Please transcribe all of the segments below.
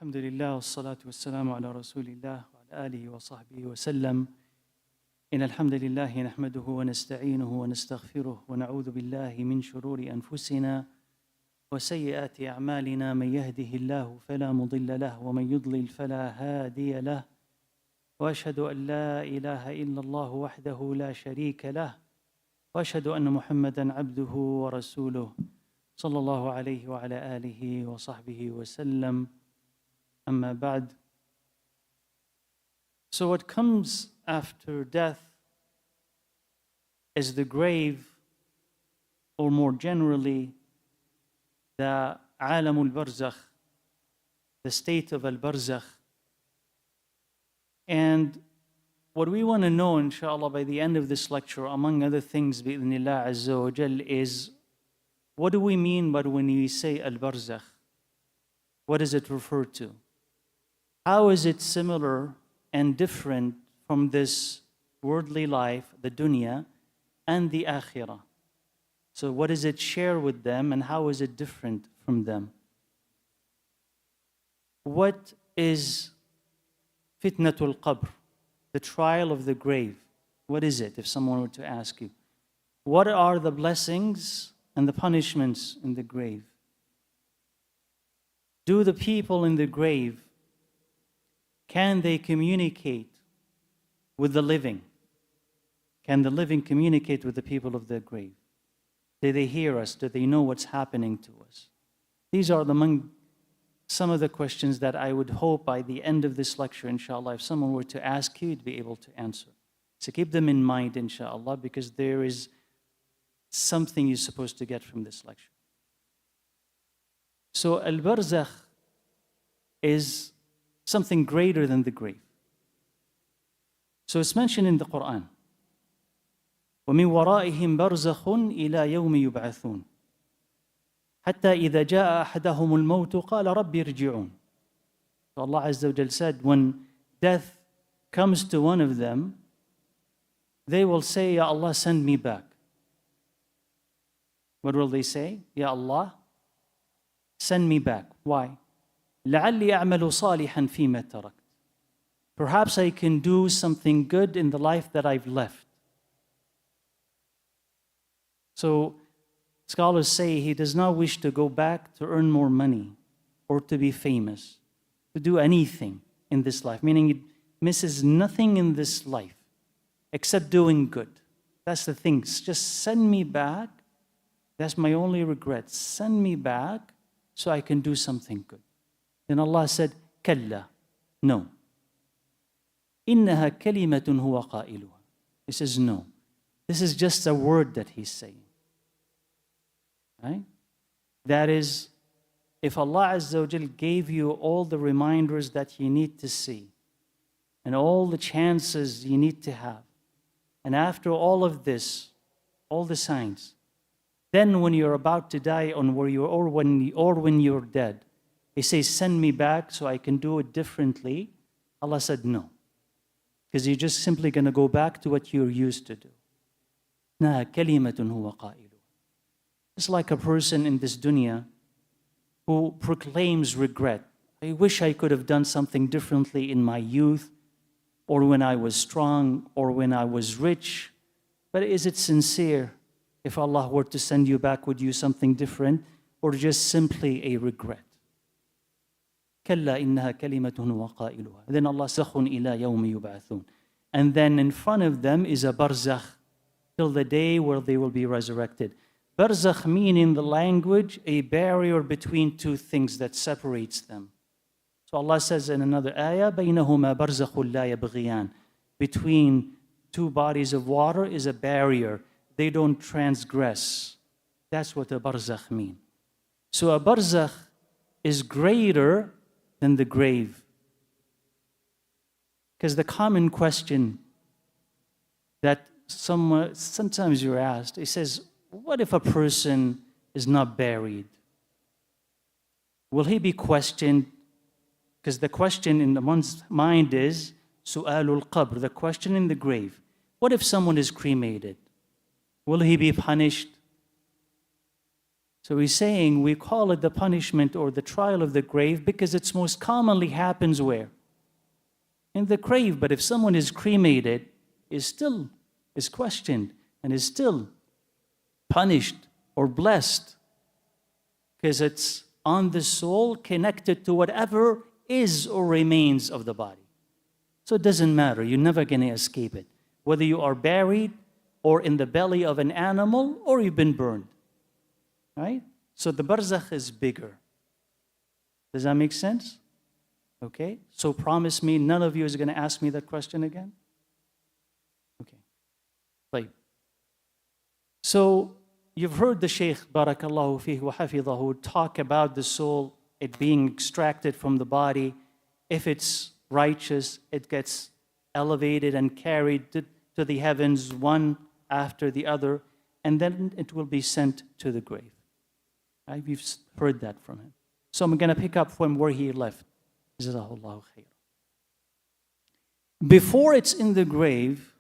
الحمد لله والصلاة والسلام على رسول الله وعلى آله وصحبه وسلم. إن الحمد لله نحمده ونستعينه ونستغفره ونعوذ بالله من شرور أنفسنا وسيئات أعمالنا. من يهده الله فلا مضل له ومن يضلل فلا هادي له. وأشهد أن لا إله إلا الله وحده لا شريك له وأشهد أن محمدًا عبده ورسوله صلى الله عليه وعلى آله وصحبه وسلم. أما بعد. So what comes after death is the grave, or more generally, the عالم البرزخ, the state of al-barzakh. And what we want to know, inshallah, by the end of this lecture, among other things, bi'idhnillah azza wa jal, is what do we mean by when we say al-barzakh? What does it refer to? How is it similar and different from this worldly life, the dunya, and the akhirah? So what does it share with them, and how is it different from them? What is fitnatul qabr, the trial of the grave? What is it, if someone were to ask you? What are the blessings and the punishments in the grave? Do the people in the grave, can they communicate with the living? Can the living communicate with the people of the grave? Do they hear us? Do they know what's happening to us? These are among some of the questions that I would hope by the end of this lecture, inshallah, if someone were to ask you, you'd be able to answer. So keep them in mind, inshallah, because there is something you're supposed to get from this lecture. So al-barzakh is something greater than the grave. So it's mentioned in the Quran. وَمِن وَرَائِهِمْ بَرْزَخٌ إِلَى يَوْمِ يُبْعَثُونَ حَتَّى إِذَا جَاءَ أَحَدَهُمُ الْمَوْتُ قَالَ رَبِّ ارْجِعُونَ. So Allah Azza wa Jal said, when death comes to one of them, they will say, Ya Allah, send me back. What will they say? Ya Allah, send me back. Why? لَعَلِّي أَعْمَلُ صَالِحًا فِيمَا تَرَكْتُ. Perhaps I can do something good in the life that I've left. So scholars say he does not wish to go back to earn more money or to be famous, to do anything in this life, meaning he misses nothing in this life except doing good. That's the thing. Just send me back. That's my only regret. Send me back so I can do something good. Then Allah said, Kalla, no. إِنَّهَا كَلِمَةٌ هُوَ قَائِلُهَا. He says, no. This is just a word that he's saying. Right? That is, if Allah Azza wa Jal gave you all the reminders that you need to see, and all the chances you need to have, and after all of this, all the signs, then when you're about to die, or when you're dead, he says, send me back so I can do it differently. Allah said, no. Because you're just simply going to go back to what you're used to do. إِنَّهَا كَلِمَةٌ هُوَ قَائِلُهَا. It's like a person in this dunya who proclaims regret. I wish I could have done something differently in my youth, or when I was strong, or when I was rich. But is it sincere? If Allah were to send you back, would you something different, or just simply a regret? كَلَّا إِنَّهَا كَلِمَةٌ وَقَائِلُهَا. Then Allah سَخٌ إِلَى يَوْمِ يُبْعَثُونَ. And then in front of them is a barzakh, till the day where they will be resurrected. Barzakh mean in the language a barrier between two things that separates them. So Allah says in another ayah, بَيْنَهُمَا بَرْزَخٌ لَا يَبْغِيَانِ. Between two bodies of water is a barrier. They don't transgress. That's what a barzakh mean. So a barzakh is greater than the grave. Because the common question that sometimes you're asked, it says, what if a person is not buried? Will he be questioned? Because the question in one's mind is, su'alul qabr, the question in the grave. What if someone is cremated? Will he be punished? So he's saying we call it the punishment or the trial of the grave because it's most commonly happens where? In the grave. But if someone is cremated, is questioned and is still punished or blessed because it's on the soul connected to whatever is or remains of the body. So it doesn't matter. You're never going to escape it. Whether you are buried or in the belly of an animal or you've been burned. Right? So the barzakh is bigger. Does that make sense? Okay? So promise me none of you is going to ask me that question again? Okay. Right. So you've heard the Shaykh, Barakallahu fihi wa hafidhahu, talk about the soul, it being extracted from the body. If it's righteous, it gets elevated and carried to the heavens, one after the other, and then it will be sent to the grave. Right? We've heard that from him. So I'm going to pick up from where he left. Jazahullahu khair. Before it's in the grave,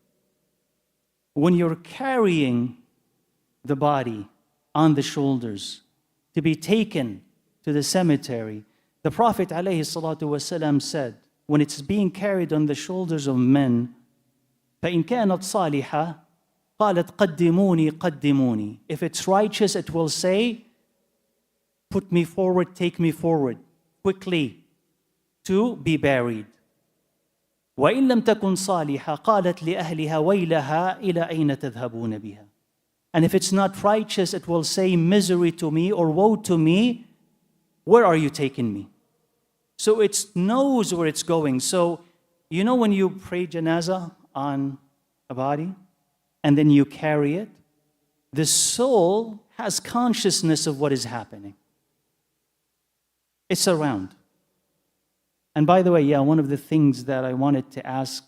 when you're carrying the body on the shoulders to be taken to the cemetery, the Prophet ﷺ said, when it's being carried on the shoulders of men, فَإِنْ كَانَتْ صَالِحَةً قَالَتْ قَدِّمُونِي قَدِّمُونِي. If it's righteous, it will say, put me forward, take me forward, quickly, to be buried. وَإِن لَمْ تَكُنْ صَالِحَةً قَالَتْ لِأَهْلِهَا وَيْلَهَا إِلَى أَيْنَ تَذْهَبُونَ بِهَا. And if it's not righteous, it will say, misery to me or woe to me, where are you taking me? So it knows where it's going. So, you know when you pray janazah on a body, and then you carry it, the soul has consciousness of what is happening. It's around. And by the way, one of the things that I wanted to ask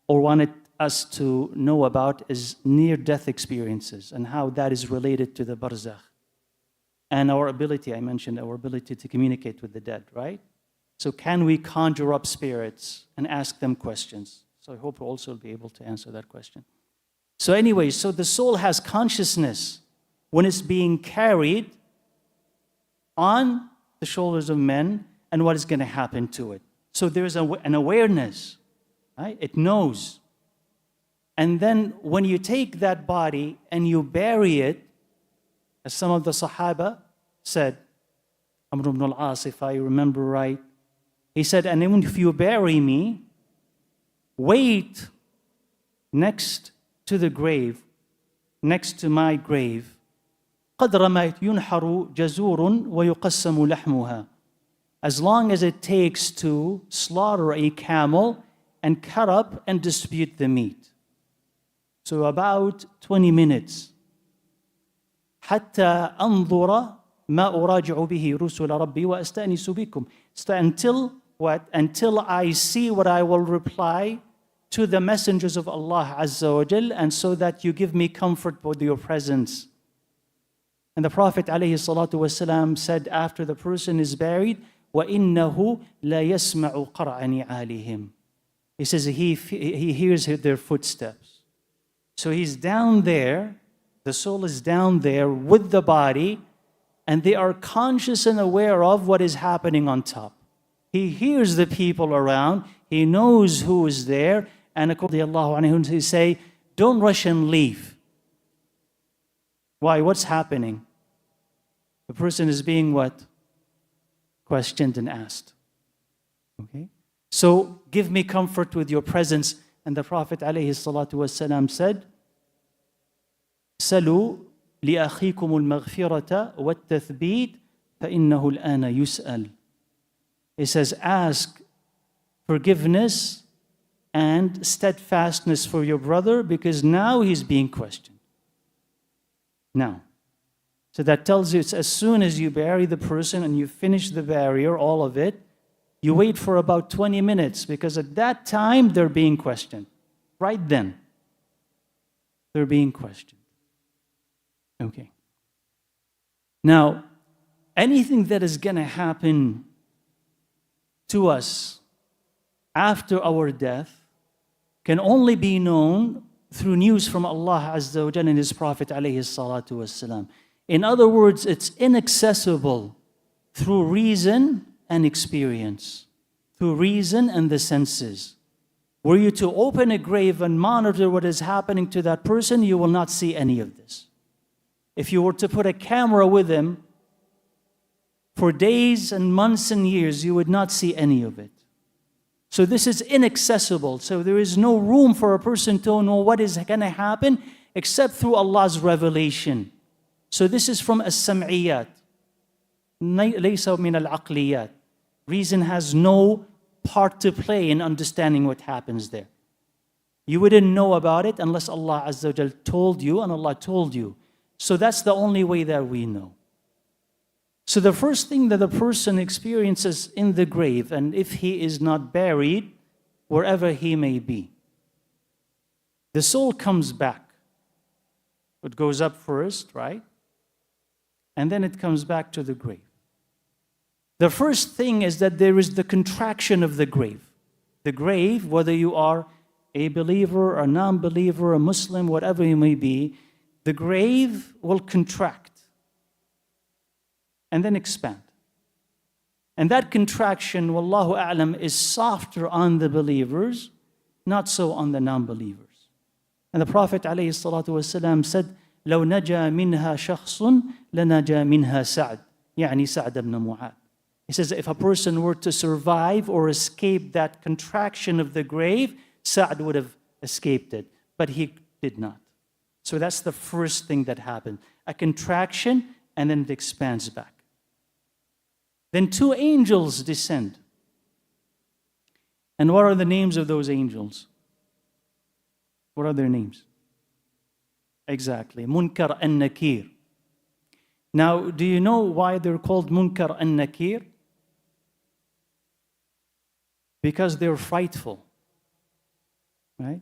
or wanted us to know about is near-death experiences and how that is related to the barzakh. And our ability, I mentioned our ability to communicate with the dead, right? So can we conjure up spirits and ask them questions? So I hope we'll also be able to answer that question. So anyway, so the soul has consciousness when it's being carried on the shoulders of men and what is going to happen to it. So there's an awareness, right? It knows. And then when you take that body and you bury it, as some of the Sahaba said, Amr ibn al-As, if I remember right, he said, and even if you bury me, wait next to the grave, next to my grave, قدر ما ينحر جزور ويقسم لحمها. As long as it takes to slaughter a camel and cut up and distribute the meat. So about 20 minutes. حتى أنظر ما أراجع به رسل ربي وأستأنس بكم. Until what? Until I see what I will reply to the messengers of Allah Azza wa Jal, and so that you give me comfort with your presence. And the Prophet ﷺ said after the person is buried, وَإِنَّهُ لَا يَسْمَعُ قَرْعَ نِعَالِهِمْ. He says he hears their footsteps. So he's down there, the soul is down there with the body, and they are conscious and aware of what is happening on top. He hears the people around, he knows who is there, and according to Allah, he say, don't rush and leave. Why? What's happening? The person is being what? Questioned and asked. Okay? So give me comfort with your presence. And the Prophet ﷺ said, سَلُوا لِأَخِيكُمُ الْمَغْفِرَةَ وَالتَّثْبِيتَ فَإِنَّهُ الْآنَ يُسْأَلُ. He says, ask forgiveness and steadfastness for your brother, because now he's being questioned. Now. So that tells you it's as soon as you bury the person and you finish the barrier, all of it, you wait for about 20 minutes, because at that time they're being questioned. Right then, they're being questioned. Okay. Now, anything that is going to happen to us after our death can only be known through news from Allah Azza wa Jalla and His Prophet alayhi salatu wasalam. In other words, it's inaccessible through reason and experience, through reason and the senses. Were you to open a grave and monitor what is happening to that person, you will not see any of this. If you were to put a camera with him for days and months and years, you would not see any of it. So this is inaccessible. So there is no room for a person to know what is going to happen except through Allah's revelation. So this is from as-sam'iyat, laysa min al-aqliyat. Reason has no part to play in understanding what happens there. You wouldn't know about it unless Allah Azza wa Jal told you, and Allah told you. So that's the only way that we know. So the first thing that the person experiences in the grave, and if he is not buried, wherever he may be, the soul comes back. It goes up first, right? And then it comes back to the grave. The first thing is that there is the contraction of the grave. The grave, whether you are a believer, a non-believer, a Muslim, whatever you may be, the grave will contract and then expand. And that contraction, wallahu a'lam, is softer on the believers, not so on the non-believers. And the Prophet ﷺ said, لو نجا منها شخص لنجا منها سعد يعني سعد بن معاذ. He says, if a person were to survive or escape that contraction of the grave, Sa'd would have escaped it, but he did not. So that's the first thing that happened. A contraction, and then it expands back. Then two angels descend. And what are the names of those angels? What are their names? Exactly, Munkar and Nakir. Now, do you know why they're called Munkar and Nakir? Because they're frightful, right?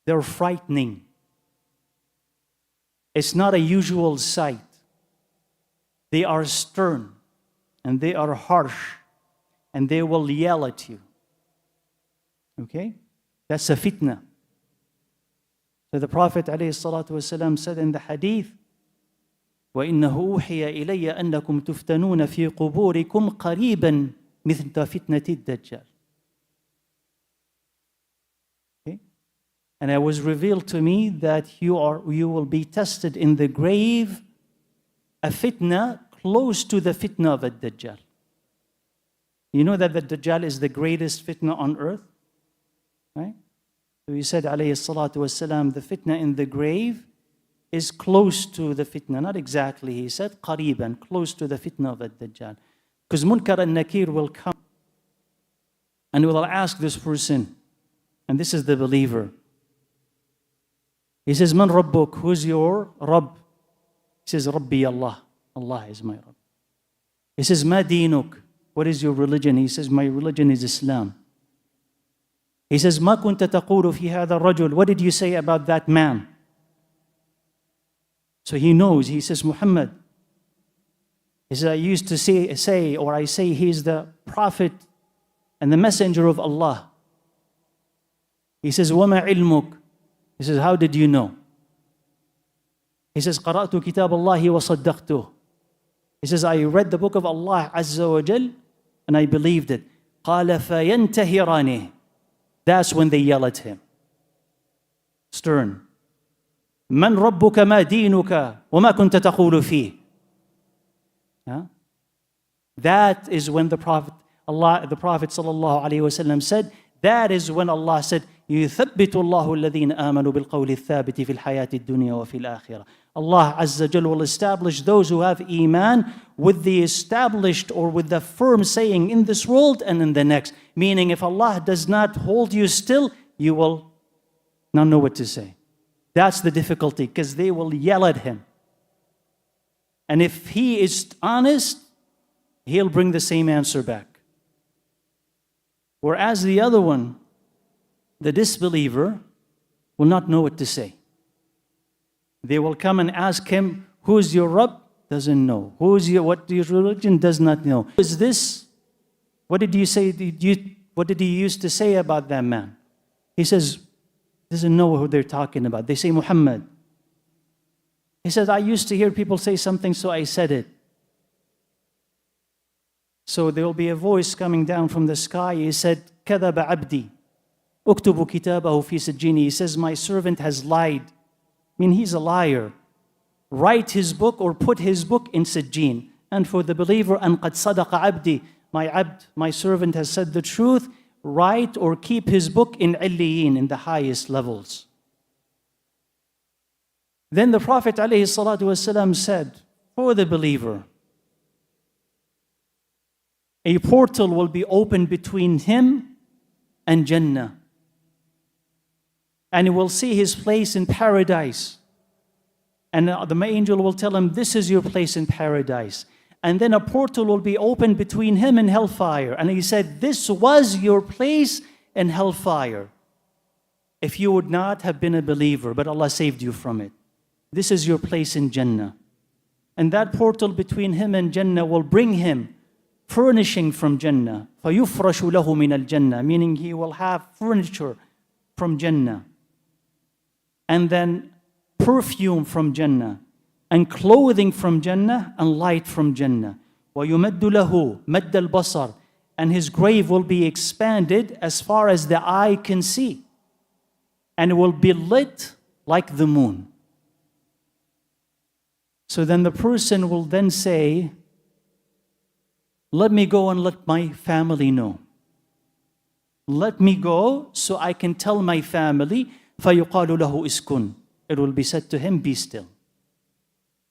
They're frightening. It's not a usual sight. They are stern, and they are harsh, and they will yell at you. Okay? That's a fitna. So the Prophet ﷺ said in the hadith, وَإِنَّهُ أُوحِيَ إِلَيَّ أَنَّكُمْ تُفْتَنُونَ فِي قُبُورِكُمْ قَرِيبًا مثل فتنة الدجال. Okay? And it was revealed to me that you will be tested in the grave, a fitna close to the fitna of a Dajjal. You know that the Dajjal is the greatest fitna on earth? Right? So he said, alayhi salatu wasalam, the fitna in the grave is close to the fitna. Not exactly, he said, qariban, close to the fitna of a Dajjal. Because Munkar and Nakir will come and will ask this person, and this is the believer. He says, Man Rabbuk, who's your Rabb? He says, Rabbi Allah. Allah is my Rabb. He says, Ma dinuk, what is your religion? He says, my religion is Islam. He says, Ma kunta taqulu fi hadha rajul, what did you say about that man? So he knows, he says, Muhammad. He says, I used to say, or I say he is the prophet and the messenger of Allah. He says, وَمَا عِلْمُكَ? He says, how did you know? He says, قَرَأْتُ كِتَابَ اللَّهِ وَصَدَّقْتُهُ. He says, I read the book of Allah Azza wa Jal and I believed it. قَالَ فَيَنْتَهِرَانِهِ. That's when they yell at him. Stern. مَنْ رَبُّكَ مَا دِينُكَ وَمَا كُنْتَ تَقُولُ فِيهِ. That is when the Prophet sallallahu alaihi wasallam said, that is when Allah said, يُثَبِّتُ اللَّهُ الَّذِينَ آمَنُوا بِالْقَوْلِ الثَّابِتِ فِي الْحَيَاةِ الدُّنْيَا وَفِي الْآخِرَةِ. Allah Azza Jal will establish those who have Iman with the established or with the firm saying in this world and in the next. Meaning if Allah does not hold you still, you will not know what to say. That's the difficulty, because they will yell at him. And if he is honest, he'll bring the same answer back. Whereas the other one, the disbeliever, will not know what to say. They will come and ask him, who's your Rabb? Doesn't know. What your religion? Does not know. Who is this? What did you say? What did he used to say about that man? He says, doesn't know who they're talking about. They say Muhammad. He said, I used to hear people say something, so I said it. So there will be a voice coming down from the sky. He said, كذب عبدي اكتب كتابه في سجين. He says, my servant has lied. I mean, he's a liar. Write his book or put his book in Sijjin. And for the believer, أن قد صدق عبدي, my servant has said the truth. Write or keep his book in Illiyin, in the highest levels. Then the Prophet ﷺ said, for the believer, a portal will be opened between him and Jannah. And he will see his place in paradise. And the angel will tell him, this is your place in paradise. And then a portal will be opened between him and hellfire. And he said, this was your place in hellfire if you would not have been a believer, but Allah saved you from it. This is your place in Jannah. And that portal between him and Jannah will bring him furnishing from Jannah. فَيُفْرَشُ لَهُ مِنَ الْجَنَّةِ, meaning he will have furniture from Jannah. And then perfume from Jannah. And clothing from Jannah and light from Jannah. وَيُمَدُّ لَهُ مَدَّ الْبَصَرِ, and his grave will be expanded as far as the eye can see. And it will be lit like the moon. So then the person will then say, let me go and let my family know. Let me go so I can tell my family. فَيُقَالُ لَهُ إِسْكُنْ, it will be said to him, be still.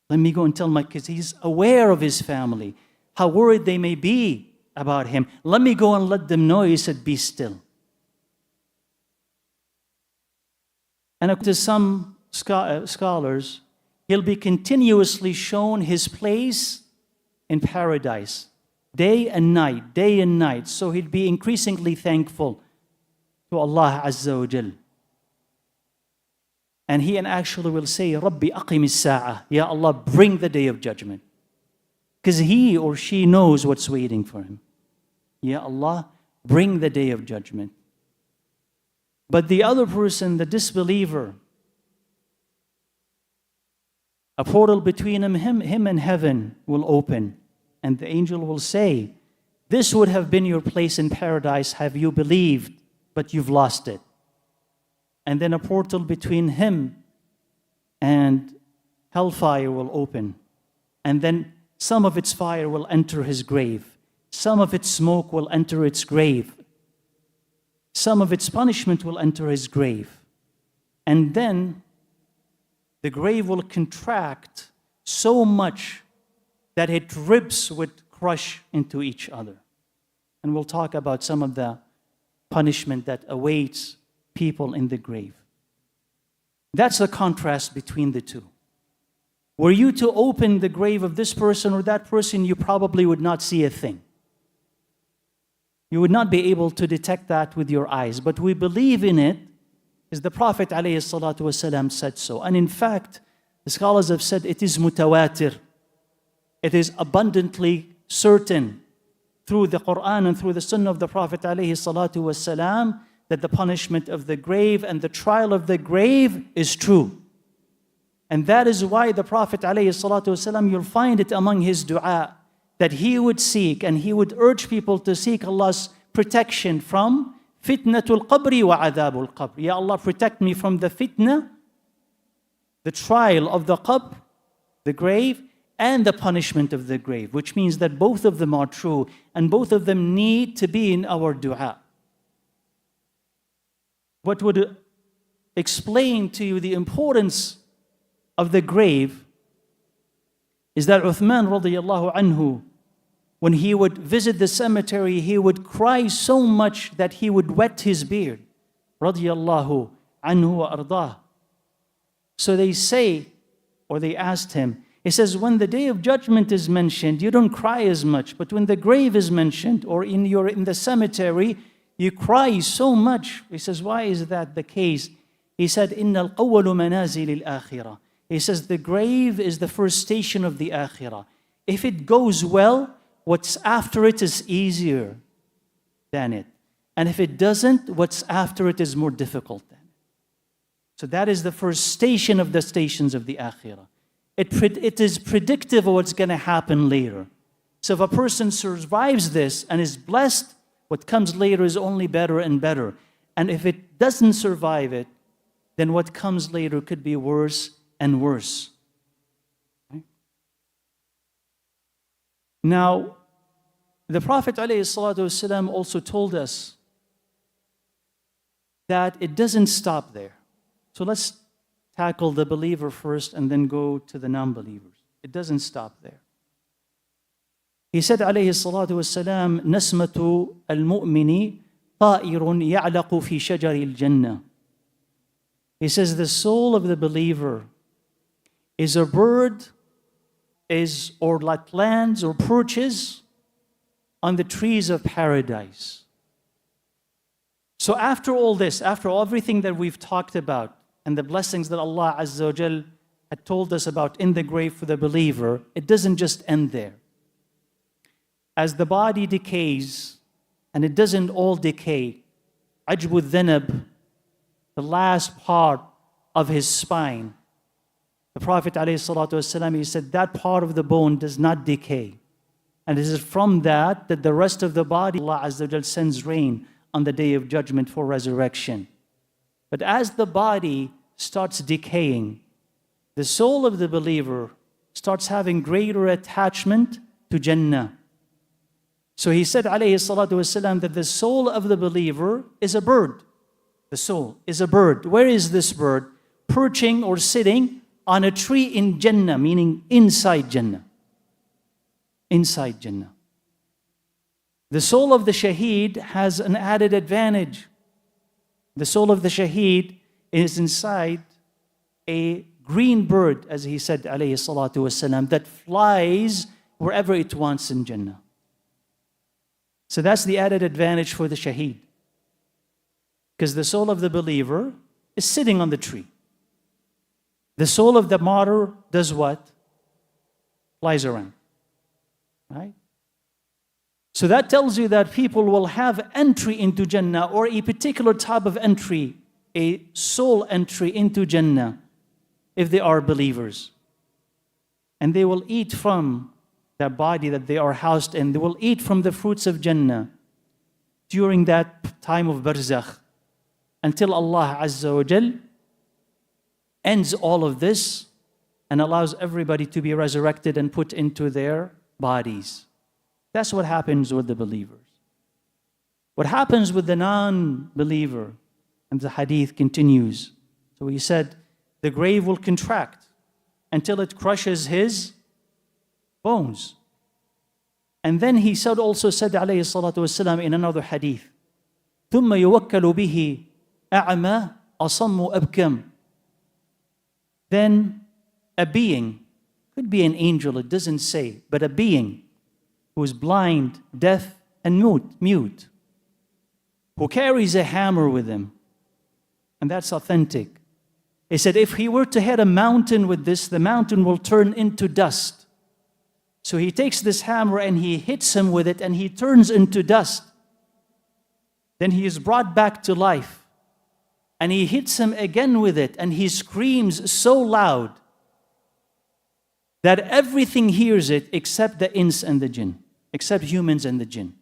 Let me go and tell my kids. He's aware of his family, how worried they may be about him. Let me go and let them know. He said, be still. And according to some scholars, he'll be continuously shown his place in paradise, day and night. So he'll be increasingly thankful to Allah Azza wa Jal. And he actually will say, Rabbi aqim as-sa'a, Ya Allah, bring the day of judgment. Because he or she knows what's waiting for him. Ya Allah, bring the day of judgment. But the other person, the disbeliever, a portal between him and heaven will open. And the angel will say, this would have been your place in paradise have you believed, but you've lost it. And then a portal between him and hellfire will open. And then some of its fire will enter his grave. Some of its smoke will enter its grave. Some of its punishment will enter his grave. And then the grave will contract so much that its ribs would crush into each other. And we'll talk about some of the punishment that awaits people in the grave. That's the contrast between the two. Were you to open the grave of this person or that person, you probably would not see a thing. You would not be able to detect that with your eyes. But we believe in it, as the Prophet ﷺ said so. And in fact, the scholars have said it is mutawatir. It is abundantly certain through the Quran and through the Sunnah of the Prophet ﷺ that the punishment of the grave and the trial of the grave is true. And that is why the Prophet ﷺ, you'll find it among his dua, that he would seek and he would urge people to seek Allah's protection from fitnatul qabri wa adhabul qabr. Ya Allah, protect me from the fitna, the trial of the qabr, the grave, and the punishment of the grave, which means that both of them are true and both of them need to be in our dua. What would explain to you the importance of the grave is that Uthman radiallahu anhu, when he would visit the cemetery, he would cry so much that he would wet his beard. Radiallahu anhu wa ardah. So they say, or they asked him, he says, when the day of judgment is mentioned, you don't cry as much. But when the grave is mentioned, or in the cemetery, you cry so much. He says, why is that the case? He said, إِنَّ الْأَوَّلُ مَنَازِلِ الْآخِرَةِ. He says, the grave is the first station of the akhirah. If it goes well, what's after it is easier than it. And if it doesn't, what's after it is more difficult than it. So that is the first station of the stations of the akhirah. It is predictive of what's going to happen later. So if a person survives this and is blessed, what comes later is only better and better. And if it doesn't survive it, then what comes later could be worse and worse. Okay? Now, the Prophet ﷺ also told us that it doesn't stop there. So let's tackle the believer first and then go to the non-believers. It doesn't stop there. He said, عليه الصلاة والسلام, نسمة المؤمن طائر يعلق في شجر الجنة. He says, the soul of the believer is a bird, or like lands or perches on the trees of paradise. So after all this, after everything that we've talked about, and the blessings that Allah Azza wa Jal had told us about in the grave for the believer, it doesn't just end there. As the body decays, and it doesn't all decay, ajbu dhanab, the last part of his spine, the Prophet ﷺ, he said that part of the bone does not decay. And it is from that the rest of the body, Allah Azza wa Jal sends rain on the day of judgment for resurrection. But as the body starts decaying, the soul of the believer starts having greater attachment to Jannah. So he said, alayhi salatu wasalam, that the soul of the believer is a bird. The soul is a bird. Where is this bird? Perching or sitting on a tree in Jannah, meaning inside Jannah. Inside Jannah. The soul of the shaheed has an added advantage. The soul of the shaheed is inside a green bird, as he said, alayhi salatu wasalam, that flies wherever it wants in Jannah. So that's the added advantage for the shaheed. Because the soul of the believer is sitting on the tree. The soul of the martyr does what? Flies around. Right? So that tells you that people will have entry into Jannah, or a particular type of entry, a soul entry into Jannah, if they are believers. And they will eat from that body that they are housed in. They will eat from the fruits of Jannah during that time of barzakh, until Allah Azza wa Jal ends all of this and allows everybody to be resurrected and put into their bodies. That's what happens with the believers. What happens with the non-believer? And the hadith continues. So he said, the grave will contract until it crushes his bones. And then he said, alayhi salatu wasalam, in another hadith, ثُمَّ يُوَكَّلُ بِهِ أَعْمَى أَصَمُّ أَبْكَمُ. Then a being, could be an angel, it doesn't say, but a being who is blind, deaf, and mute, who carries a hammer with him. And that's authentic. He said, if he were to hit a mountain with this, the mountain will turn into dust. So he takes this hammer and he hits him with it, and he turns into dust. Then he is brought back to life. And he hits him again with it, and he screams so loud that everything hears it except the ins and the jinn, except humans and the jinn.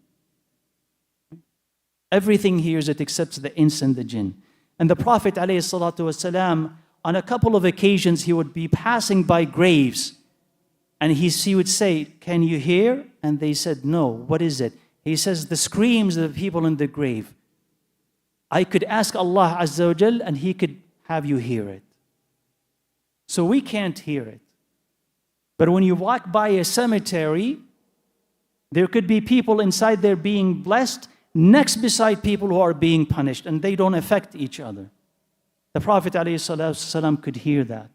Everything hears it except the ins and the jinn. And the Prophet ﷺ, on a couple of occasions, he would be passing by graves, and he would say, can you hear? And they said, no. What is it? He says, the screams of the people in the grave. I could ask Allah Azza wa Jal, and He could have you hear it. So we can't hear it. But when you walk by a cemetery, there could be people inside there being blessed, next beside people who are being punished, and they don't affect each other. The Prophet ﷺ could hear that.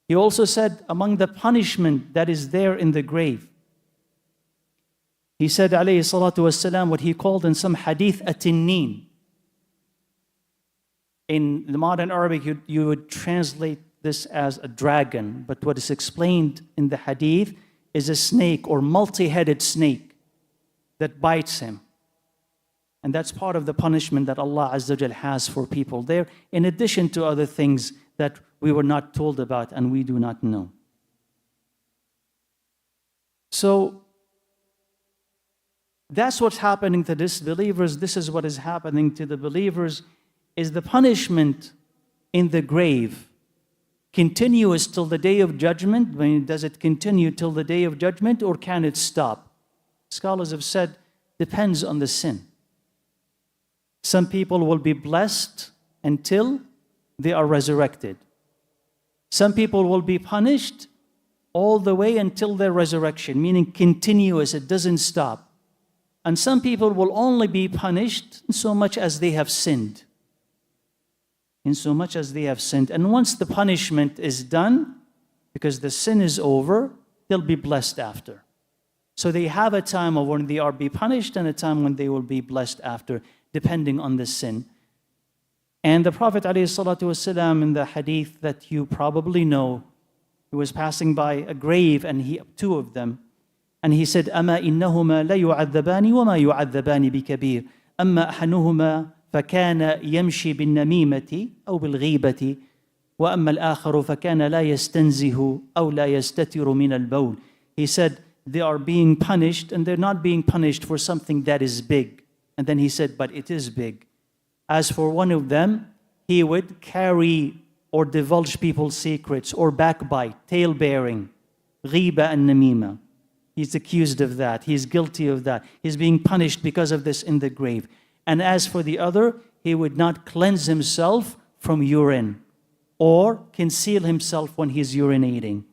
He also said, among the punishment that is there in the grave, he said, alayhi salatu wasalam, what he called in some hadith, at-tinnin. In the modern Arabic, you would translate this as a dragon, but what is explained in the hadith is a snake or multi-headed snake that bites him. And that's part of the punishment that Allah Azza wa Jal has for people there, in addition to other things that we were not told about and we do not know. So that's what's happening to disbelievers. This is what is happening to the believers, is the punishment in the grave continuous till the day of judgment? Does it continue till the day of judgment, or can it stop? Scholars have said, depends on the sin. Some people will be blessed until they are resurrected. Some people will be punished all the way until their resurrection, meaning continuous, it doesn't stop. And some people will only be punished in so much as they have sinned. In so much as they have sinned. And once the punishment is done, because the sin is over, they'll be blessed after. So they have a time of when they are be punished and a time when they will be blessed after, depending on the sin. And the Prophet ﷺ, in the hadith that you probably know, he was passing by a grave, and two of them, and he said, أَمَا إِنَّهُمَا لَيُعَذَّبَانِ وَمَا يُعَذَّبَانِ بِكَبِيرٍ أَمَّا أَحَنُهُمَا فَكَانَ يَمْشِي بِالنَّمِيمَةِ أَوْ بِالْغِيبَةِ وَأَمَّا الْآخَرُ فَكَانَ لَا يَسْتَنزِهُ أَوْ لَا يَسْتَتِرُ مِنَ الْبَوْلِ. He said, they are being punished, and they're not being punished for something that is big. And then he said, but it is big. As for one of them, he would carry or divulge people's secrets, or backbite, tail-bearing, ghiba and namima. He's accused of that. He's guilty of that. He's being punished because of this in the grave. And as for the other, he would not cleanse himself from urine or conceal himself when he's urinating.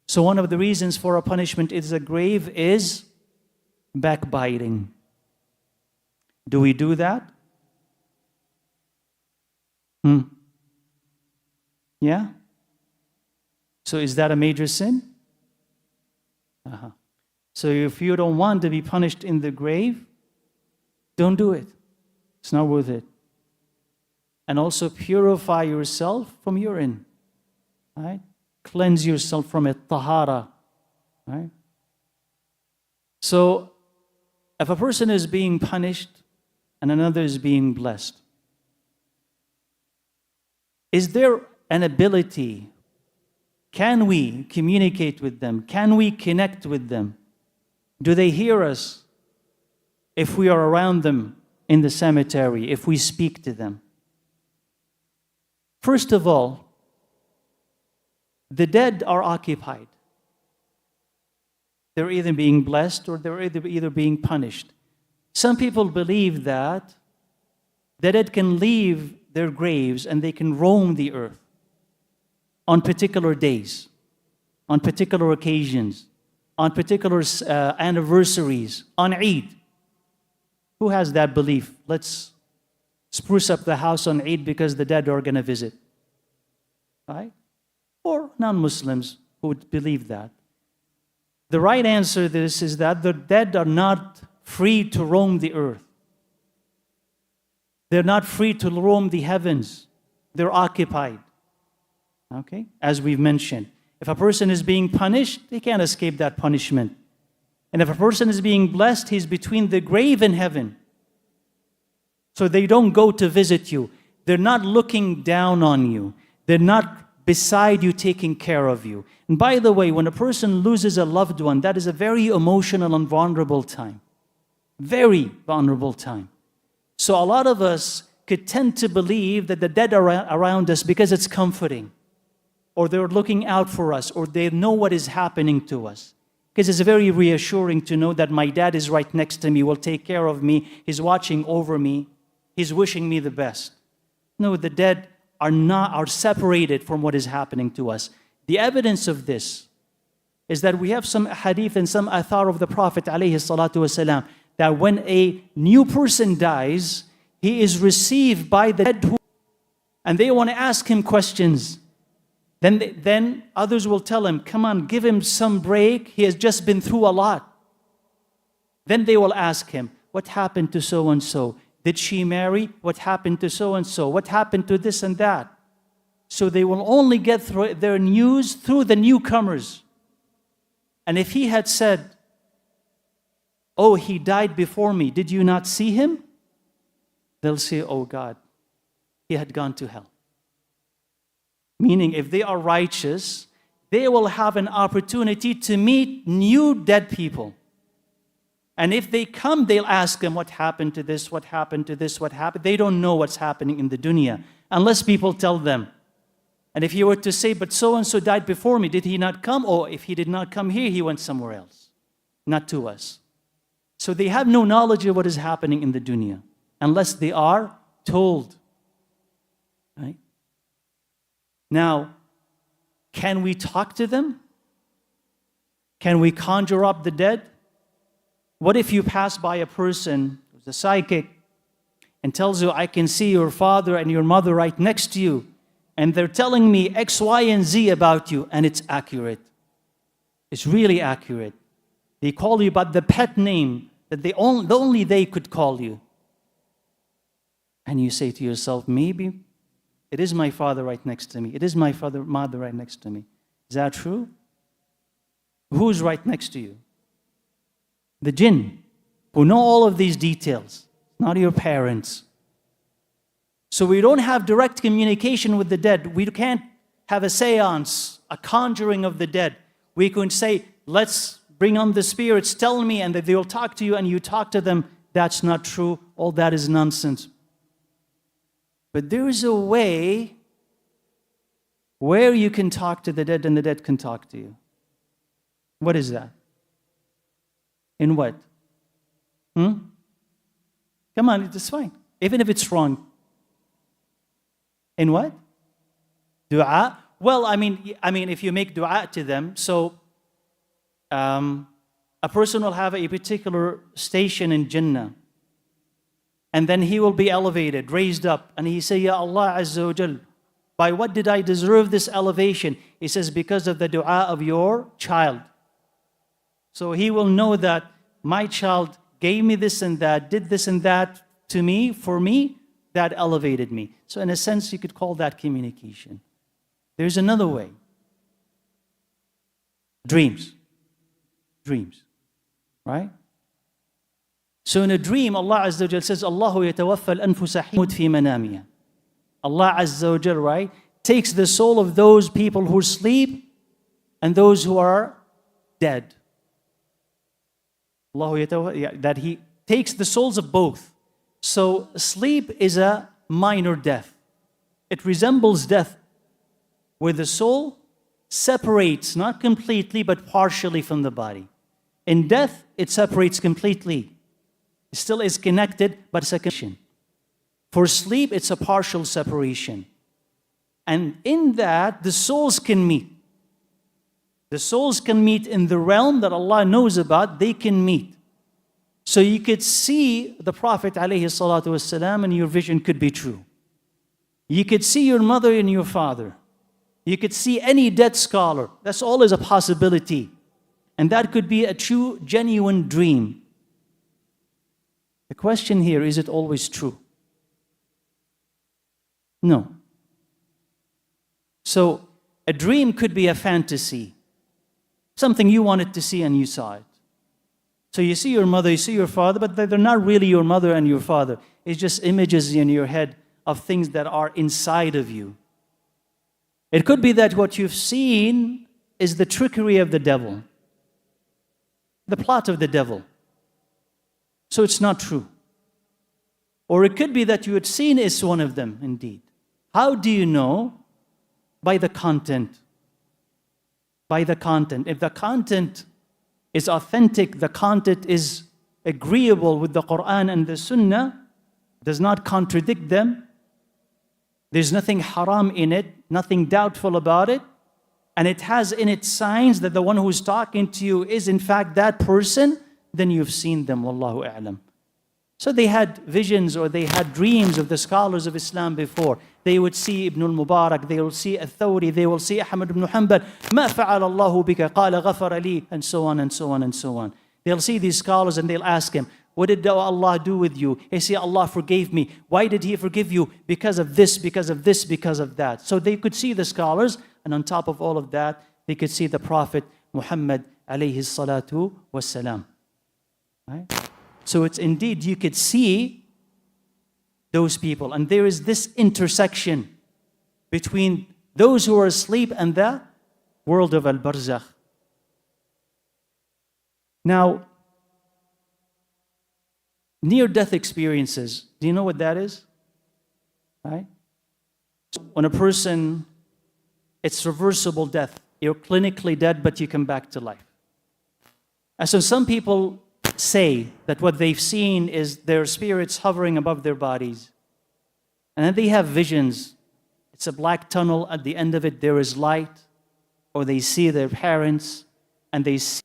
So one of the reasons for a punishment in the grave is backbiting. Do we do that? Yeah? So is that a major sin? So if you don't want to be punished in the grave, don't do it. It's not worth it. And also purify yourself from urine. Right? Cleanse yourself from it, tahara. Right? So if a person is being punished and another is being blessed, is there an ability? Can we communicate with them? Can we connect with them? Do they hear us if we are around them in the cemetery, if we speak to them? First of all, the dead are occupied. They're either being blessed or they're either being punished. Some people believe that the dead can leave their graves and they can roam the earth on particular days, on particular occasions, on particular anniversaries, on Eid. Who has that belief? Let's spruce up the house on Eid because the dead are going to visit. Right? Or non-Muslims who would believe that. The right answer to this is that the dead are not free to roam the earth. They're not free to roam the heavens. They're occupied. Okay? As we've mentioned. If a person is being punished, they can't escape that punishment. And if a person is being blessed, he's between the grave and heaven. So they don't go to visit you. They're not looking down on you. They're not beside you taking care of you. And by the way, when a person loses a loved one, that is a very emotional and vulnerable time. Very vulnerable time. So a lot of us could tend to believe that the dead are around us because it's comforting, or they're looking out for us, or they know what is happening to us. Because it's very reassuring to know that my dad is right next to me, will take care of me, he's watching over me, he's wishing me the best. No, the dead are separated from what is happening to us. The evidence of this is that we have some hadith and some athar of the Prophet ﷺ, that when a new person dies, he is received by the dead, and they want to ask him questions. Then others will tell him, come on, give him some break. He has just been through a lot. Then they will ask him, what happened to so-and-so? Did she marry? What happened to so-and-so? What happened to this and that? So they will only get through their news through the newcomers. And if he had said, oh, he died before me, did you not see him? They'll say, oh God, he had gone to hell. Meaning, if they are righteous, they will have an opportunity to meet new dead people. And if they come, they'll ask them, what happened to this, what happened to this, what happened? They don't know what's happening in the dunya, unless people tell them. And if you were to say, but so-and-so died before me, did he not come? Or if he did not come here, he went somewhere else, not to us. So they have no knowledge of what is happening in the dunya, unless they are told. Right? Now, can we talk to them? Can we conjure up the dead? What if you pass by a person who's a psychic and tells you, I can see your father and your mother right next to you, and they're telling me X, Y, and Z about you, and it's accurate. It's really accurate. They call you by the pet name that only they could call you. And you say to yourself, maybe it is my father right next to me. It is my mother right next to me. Is that true? Who's right next to you? The jinn, who know all of these details, not your parents. So we don't have direct communication with the dead. We can't have a seance, a conjuring of the dead. We can say, let's bring on the spirits, tell me, and that they will talk to you, and you talk to them. That's not true. All that is nonsense. But there is a way where you can talk to the dead and the dead can talk to you. What is that? In what? Come on, it's fine. Even if it's wrong. In what? Dua? Well, I mean, if you make dua to them, so a person will have a particular station in Jannah. And then he will be elevated, raised up. And he say, Ya Allah Azza wa Jal, by what did I deserve this elevation? He says, because of the dua of your child. So he will know that my child gave me this and that, did this and that to me, for me, that elevated me. So in a sense, you could call that communication. There's another way. Dreams. Dreams. Right? So in a dream, Allah Azza wa Jal says, Allahu yatawaffa al-anfusa hina fi manamiha. Allah Azza wa Jal, right, takes the soul of those people who sleep and those who are dead. That He takes the souls of both. So sleep is a minor death. It resembles death, where the soul separates, not completely, but partially from the body. In death, it separates completely. It still is connected, but it's a connection. For sleep, it's a partial separation. And in that, the souls can meet. The souls can meet in the realm that Allah knows about, they can meet. So you could see the Prophet ﷺ and your vision could be true. You could see your mother and your father. You could see any dead scholar. That's always a possibility. And that could be a true, genuine dream. The question here, is it always true? No. So a dream could be a fantasy. Something you wanted to see and you saw it. So you see your mother, you see your father, but they're not really your mother and your father. It's just images in your head of things that are inside of you. It could be that what you've seen is the trickery of the devil, the plot of the devil. So it's not true. Or it could be that you had seen is one of them indeed. How do you know? By the content. By the content. If the content is authentic, the content is agreeable with the Quran and the Sunnah, does not contradict them, there's nothing haram in it, nothing doubtful about it, and it has in it signs that the one who's talking to you is in fact that person, then you've seen them, wallahu a'lam. So they had visions or they had dreams of the scholars of Islam before. They would see Ibn al-Mubarak, they will see al-Thawri, they will see Ahmad ibn Hanbal, مَا فَعَلَ اللَّهُ بِكَ قَالَ غَفَرَ لِي, and so on and so on and so on. They'll see these scholars and they'll ask him, what did Allah do with you? He say, Allah forgave me. Why did He forgive you? Because of this, because of this, because of that. So they could see the scholars, and on top of all of that, they could see the Prophet Muhammad alayhi salatu wassalam. Right? So it's indeed, you could see those people. And there is this intersection between those who are asleep and the world of Al-Barzakh. Now, near-death experiences, do you know what that is? Right? When a person, it's reversible death. You're clinically dead, but you come back to life. And so some people say that what they've seen is their spirits hovering above their bodies. And then they have visions. It's a black tunnel. At the end of it, there is light. Or they see their parents, and they see,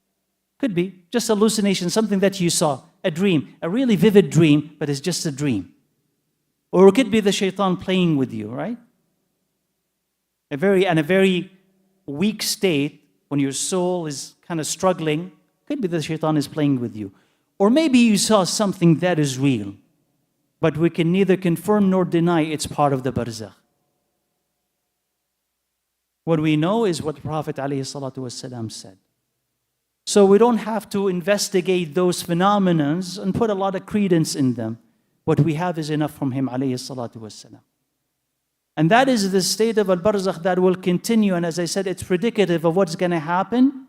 could be just hallucination, something that you saw, a dream, a really vivid dream, but it's just a dream. Or it could be the shaitan playing with you, right? A very weak state, when your soul is kind of struggling, could be the shaitan is playing with you. Or maybe you saw something that is real, but we can neither confirm nor deny it's part of the barzakh. What we know is what the Prophet ﷺ said. So we don't have to investigate those phenomena and put a lot of credence in them. What we have is enough from him ﷺ. And that is the state of Al-Barzakh that will continue. And as I said, it's predicative of what's going to happen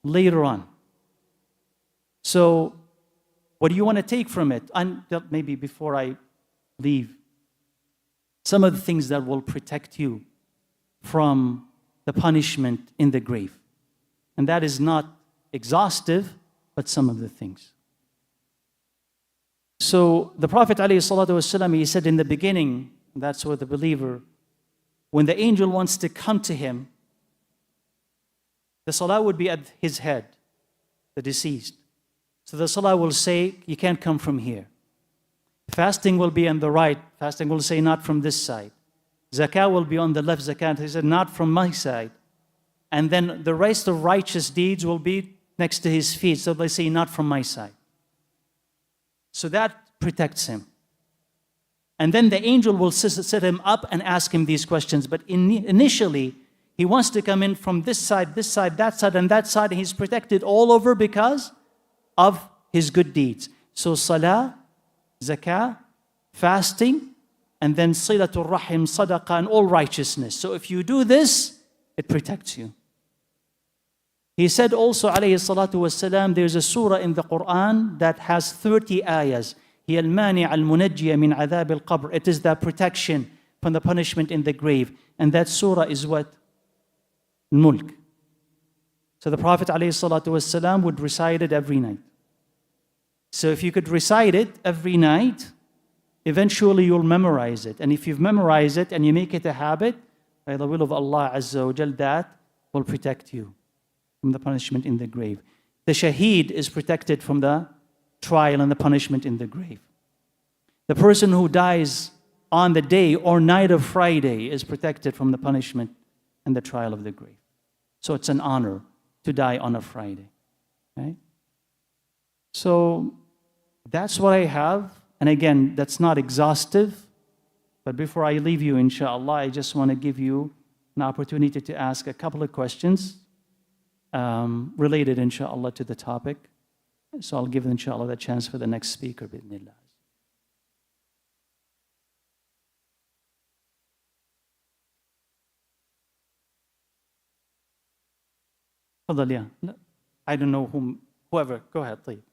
later on. So what do you want to take from it? And maybe before I leave, some of the things that will protect you from the punishment in the grave. And that is not exhaustive, but some of the things. So the Prophet ﷺ, he said in the beginning, that's what the believer, when the angel wants to come to him, the salah would be at his head, the deceased. So the salah will say, you can't come from here. Fasting will be on the right. Fasting will say, not from this side. Zakah will be on the left. Zakat, he said, not from my side. And then the rest of righteous deeds will be next to his feet. So they say, not from my side. So that protects him. And then the angel will sit him up and ask him these questions. But initially, he wants to come in from this side, that side, and that side. And he's protected all over because of his good deeds. So salah, zakah, fasting, and then silatul rahim, sadaqah, and all righteousness. So if you do this, it protects you. He said also, alayhi salatu wasalam, there's a surah in the Quran that has 30 ayahs. هي المانع المنجية من عذاب القبر. It is the protection from the punishment in the grave. And that surah is what? Mulk. So the Prophet ﷺ would recite it every night. So if you could recite it every night, eventually you'll memorize it. And if you've memorized it and you make it a habit, by the will of Allah Azza wa Jal, that will protect you from the punishment in the grave. The shaheed is protected from the trial and the punishment in the grave. The person who dies on the day or night of Friday is protected from the punishment and the trial of the grave. So it's an honor to die on a Friday. Okay? So that's what I have. And again, that's not exhaustive. But before I leave you, inshallah, I just want to give you an opportunity to ask a couple of questions related, inshallah, to the topic. So I'll give, inshallah, the chance for the next speaker, bi'idhnillah. Fadal, yeah. I don't know whoever. Go ahead, please.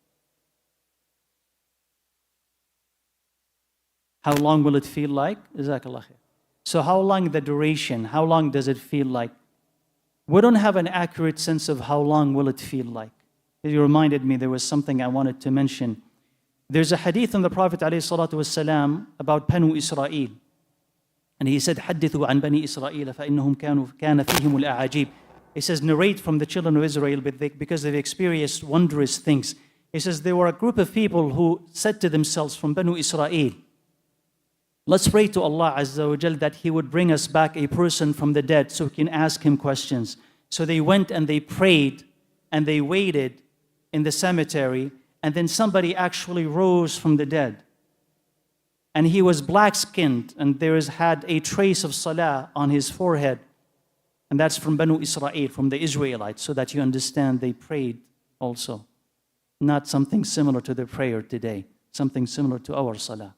How long will it feel like? Jazakallah khair. So how long the duration? How long does it feel like? We don't have an accurate sense of how long will it feel like. You reminded me there was something I wanted to mention. There's a hadith in the Prophet ﷺ about Banu Israel. And he said, حَدِّثُوا عَنْ بَنِي إِسْرَائِيلَ فَإِنَّهُمْ كَانَ فِيهِمُ الْأَعَاجِيبِ. He says, narrate from the children of Israel because they've experienced wondrous things. He says, there were a group of people who said to themselves from Banu Israel, let's pray to Allah Azza wa Jal that He would bring us back a person from the dead so we can ask him questions. So they went and they prayed and they waited in the cemetery, and then somebody actually rose from the dead. And he was black-skinned, and had a trace of salah on his forehead. And that's from Banu Israel, from the Israelites, so that you understand they prayed also. Not something similar to the prayer today, something similar to our salah.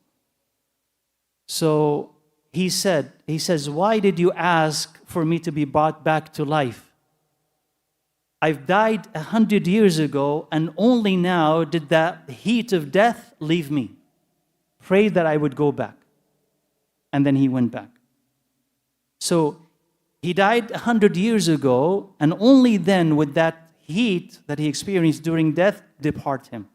So he says, why did you ask for me to be brought back to life? I've died 100 years ago, and only now did the heat of death leave me. Prayed that I would go back. And then he went back. So he died 100 years ago, and only then would that heat that he experienced during death depart him.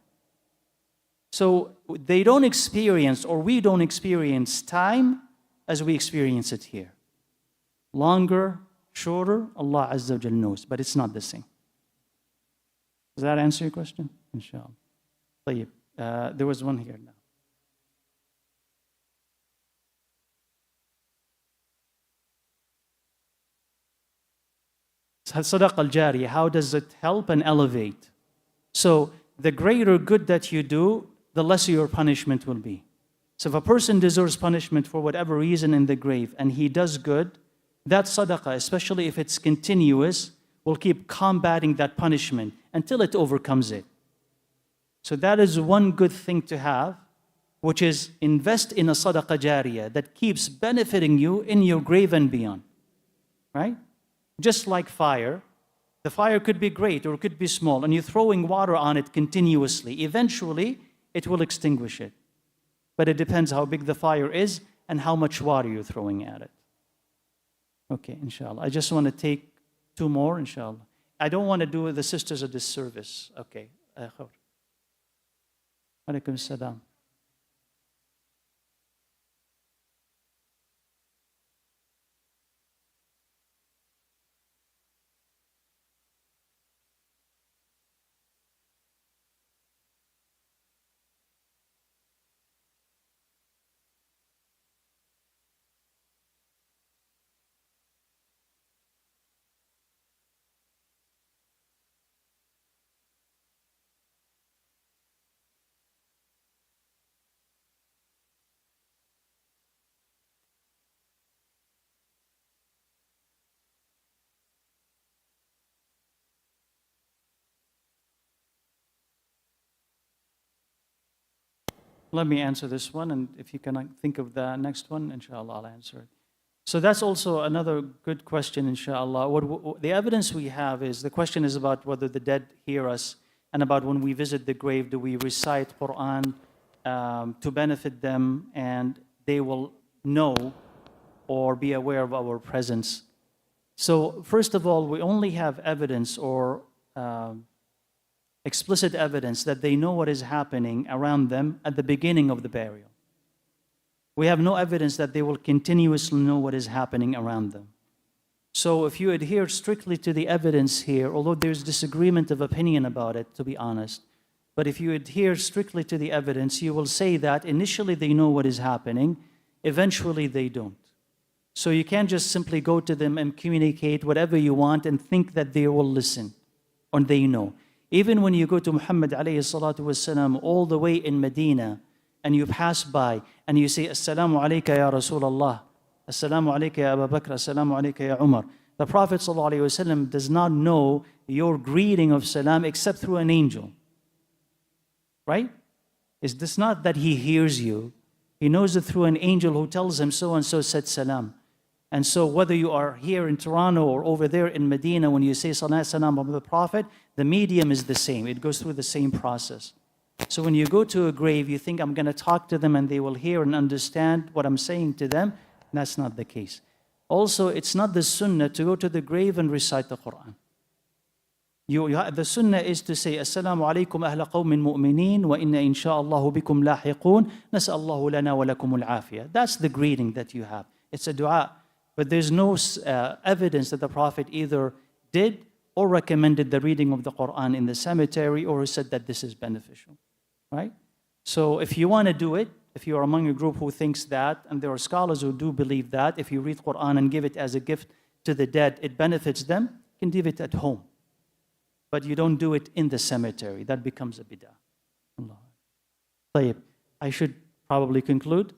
So they don't experience, or we don't experience time as we experience it here. Longer, shorter, Allah Azza wa Jal knows, but it's not the same. Does that answer your question? Inshallah. طيب. There was one here now. Sadaqah al-Jariyah, how does it help and elevate? So the greater good that you do, the lesser your punishment will be. So if a person deserves punishment for whatever reason in the grave and he does good, that sadaqah, especially if it's continuous, will keep combating that punishment until it overcomes it. So that is one good thing to have, which is invest in a sadaqah jariyah that keeps benefiting you in your grave and beyond. Right? Just like fire, the fire could be great or it could be small, and you're throwing water on it continuously. Eventually, it will extinguish it. But it depends how big the fire is and how much water you're throwing at it. Okay, inshallah. I just want to take two more, inshallah. I don't want to do the sisters a disservice. Okay. Alaikum salam. Let me answer this one, and if you can think of the next one, inshallah, I'll answer it. So that's also another good question, inshallah. The evidence we have is, the question is about whether the dead hear us, and about when we visit the grave, do we recite Quran to benefit them, and they will know or be aware of our presence. So first of all, we only have evidence or explicit evidence that they know what is happening around them at the beginning of the burial. We have no evidence that they will continuously know what is happening around them. So if you adhere strictly to the evidence here, although there's disagreement of opinion about it, to be honest, but if you adhere strictly to the evidence, you will say that initially they know what is happening, eventually they don't. So you can't just simply go to them and communicate whatever you want and think that they will listen or they know. Even when you go to Muhammad alayhi salatu wasalam all the way in Medina, and you pass by and you say, Assalamu alayka ya Rasulullah, Assalamu alayka ya Abu Bakr, Assalamu alayka ya Umar. The Prophet sallallahu alayhi wasallam does not know your greeting of salam except through an angel. Right? Is this not that he hears you? He knows it through an angel who tells him so and so said salam. And so whether you are here in Toronto or over there in Medina, when you say salam of the Prophet, the medium is the same. It goes through the same process. So when you go to a grave, you think I'm going to talk to them and they will hear and understand what I'm saying to them. That's not the case. Also, it's not the sunnah to go to the grave and recite the Quran. The sunnah is to say, Assalamu alaikum ahla qawmin mu'mineen wa inna insha'Allahu bikum lahiqun nas'allahu lana wa lakumul afiyah. That's the greeting that you have. It's a dua. But there's no evidence that the Prophet either did or recommended the reading of the Quran in the cemetery, or said that this is beneficial, right? So if you want to do it, if you are among a group who thinks that, and there are scholars who do believe that, if you read Quran and give it as a gift to the dead, it benefits them, you can give it at home. But you don't do it in the cemetery. That becomes a bid'ah. Allah. I should probably conclude.